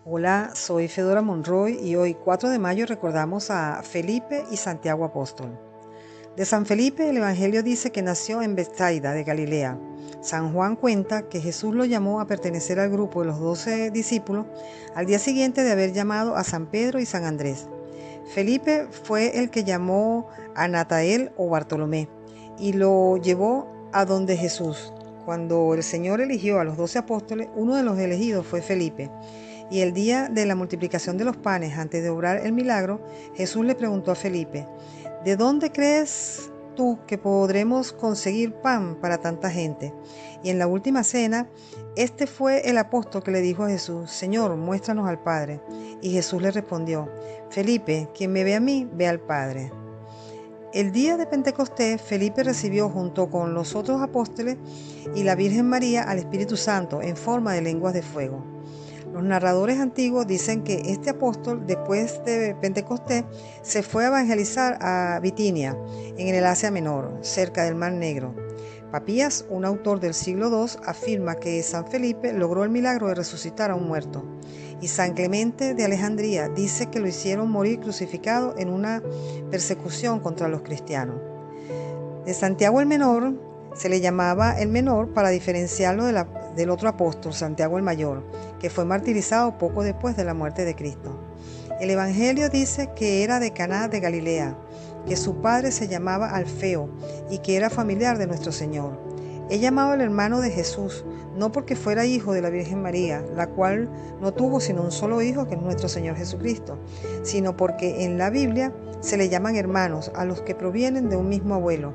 Hola, soy Fedora Monroy y hoy 4 de mayo recordamos a Felipe y Santiago Apóstol. De San Felipe el Evangelio dice que nació en Betsaida de Galilea. San Juan cuenta que Jesús lo llamó a pertenecer al grupo de los 12 discípulos al día siguiente de haber llamado a San Pedro y San Andrés. Felipe fue el que llamó a Natanael o Bartolomé y lo llevó a donde Jesús. Cuando el Señor eligió a los 12 apóstoles, uno de los elegidos fue Felipe. Y el día de la multiplicación de los panes, antes de obrar el milagro, Jesús le preguntó a Felipe: ¿de dónde crees tú que podremos conseguir pan para tanta gente? Y en la última cena, este fue el apóstol que le dijo a Jesús: Señor, muéstranos al Padre. Y Jesús le respondió: Felipe, quien me ve a mí, ve al Padre. El día de Pentecostés, Felipe recibió junto con los otros apóstoles y la Virgen María al Espíritu Santo en forma de lenguas de fuego. Los narradores antiguos dicen que este apóstol, después de Pentecostés, se fue a evangelizar a Bitinia, en el Asia Menor, cerca del Mar Negro. Papías, un autor del siglo II, afirma que San Felipe logró el milagro de resucitar a un muerto. Y San Clemente de Alejandría dice que lo hicieron morir crucificado en una persecución contra los cristianos. De Santiago el Menor se le llamaba el Menor para diferenciarlo del otro apóstol, Santiago el Mayor, que fue martirizado poco después de la muerte de Cristo. El Evangelio dice que era de Caná de Galilea, que su padre se llamaba Alfeo y que era familiar de nuestro Señor. Es llamado el hermano de Jesús, no porque fuera hijo de la Virgen María, la cual no tuvo sino un solo hijo, que es nuestro Señor Jesucristo, sino porque en la Biblia se le llaman hermanos a los que provienen de un mismo abuelo,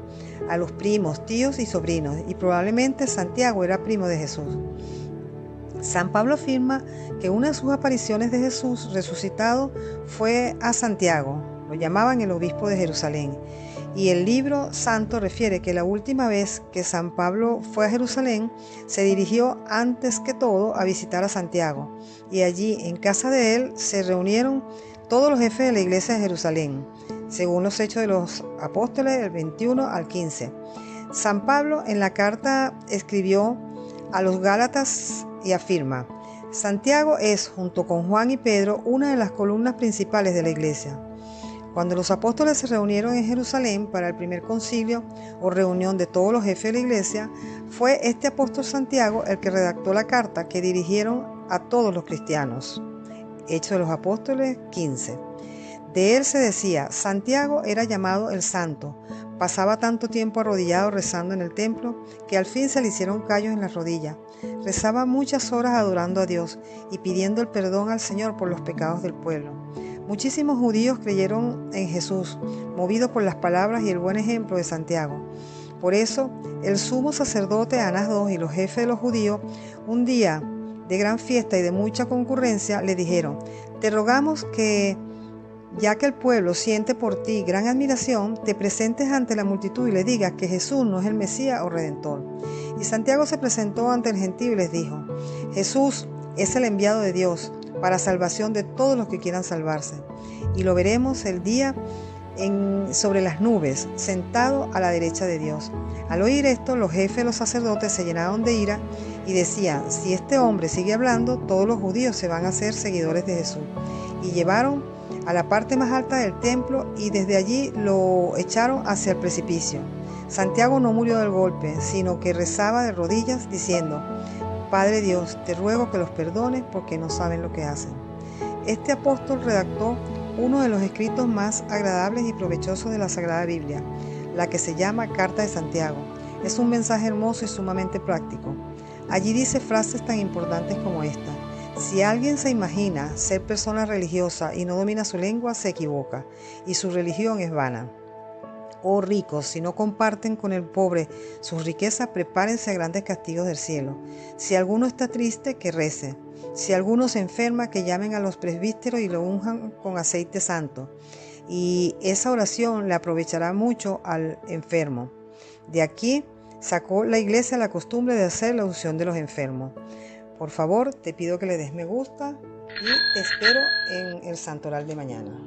a los primos, tíos y sobrinos, y probablemente Santiago era primo de Jesús. San Pablo afirma que una de sus apariciones de Jesús resucitado fue a Santiago, lo llamaban el obispo de Jerusalén, y el libro santo refiere que la última vez que San Pablo fue a Jerusalén se dirigió antes que todo a visitar a Santiago, y allí en casa de él se reunieron todos los jefes de la iglesia de Jerusalén, según los Hechos de los Apóstoles del 21 al 15. San Pablo en la carta escribió a los Gálatas y afirma: Santiago es, junto con Juan y Pedro, una de las columnas principales de la iglesia. Cuando los apóstoles se reunieron en Jerusalén para el primer concilio o reunión de todos los jefes de la iglesia, fue este apóstol Santiago el que redactó la carta que dirigieron a todos los cristianos. Hechos de los Apóstoles 15. De él se decía: Santiago era llamado el Santo. Pasaba tanto tiempo arrodillado rezando en el templo que al fin se le hicieron callos en las rodillas. Rezaba muchas horas adorando a Dios y pidiendo el perdón al Señor por los pecados del pueblo. Muchísimos judíos creyeron en Jesús, movidos por las palabras y el buen ejemplo de Santiago. Por eso, el sumo sacerdote Anás II y los jefes de los judíos, un día de gran fiesta y de mucha concurrencia, le dijeron: te rogamos que, ya que el pueblo siente por ti gran admiración, te presentes ante la multitud y le digas que Jesús no es el Mesías o Redentor. Y Santiago se presentó ante el gentío y les dijo: Jesús es el enviado de Dios para salvación de todos los que quieran salvarse. Y lo veremos el día sobre las nubes, sentado a la derecha de Dios. Al oír esto, los jefes de los sacerdotes se llenaron de ira y decían: si este hombre sigue hablando, todos los judíos se van a hacer seguidores de Jesús. Y llevaron a la parte más alta del templo y desde allí lo echaron hacia el precipicio. Santiago no murió del golpe, sino que rezaba de rodillas diciendo: Padre Dios, te ruego que los perdones porque no saben lo que hacen. Este apóstol redactó uno de los escritos más agradables y provechosos de la Sagrada Biblia, la que se llama Carta de Santiago. Es un mensaje hermoso y sumamente práctico. Allí dice frases tan importantes como esta: si alguien se imagina ser persona religiosa y no domina su lengua, se equivoca, y su religión es vana. Oh ricos, si no comparten con el pobre sus riquezas, prepárense a grandes castigos del cielo. Si alguno está triste, que rece. Si alguno se enferma, que llamen a los presbíteros y lo unjan con aceite santo. Y esa oración le aprovechará mucho al enfermo. De aquí sacó la iglesia la costumbre de hacer la unción de los enfermos. Por favor, te pido que le des me gusta y te espero en el santoral de mañana.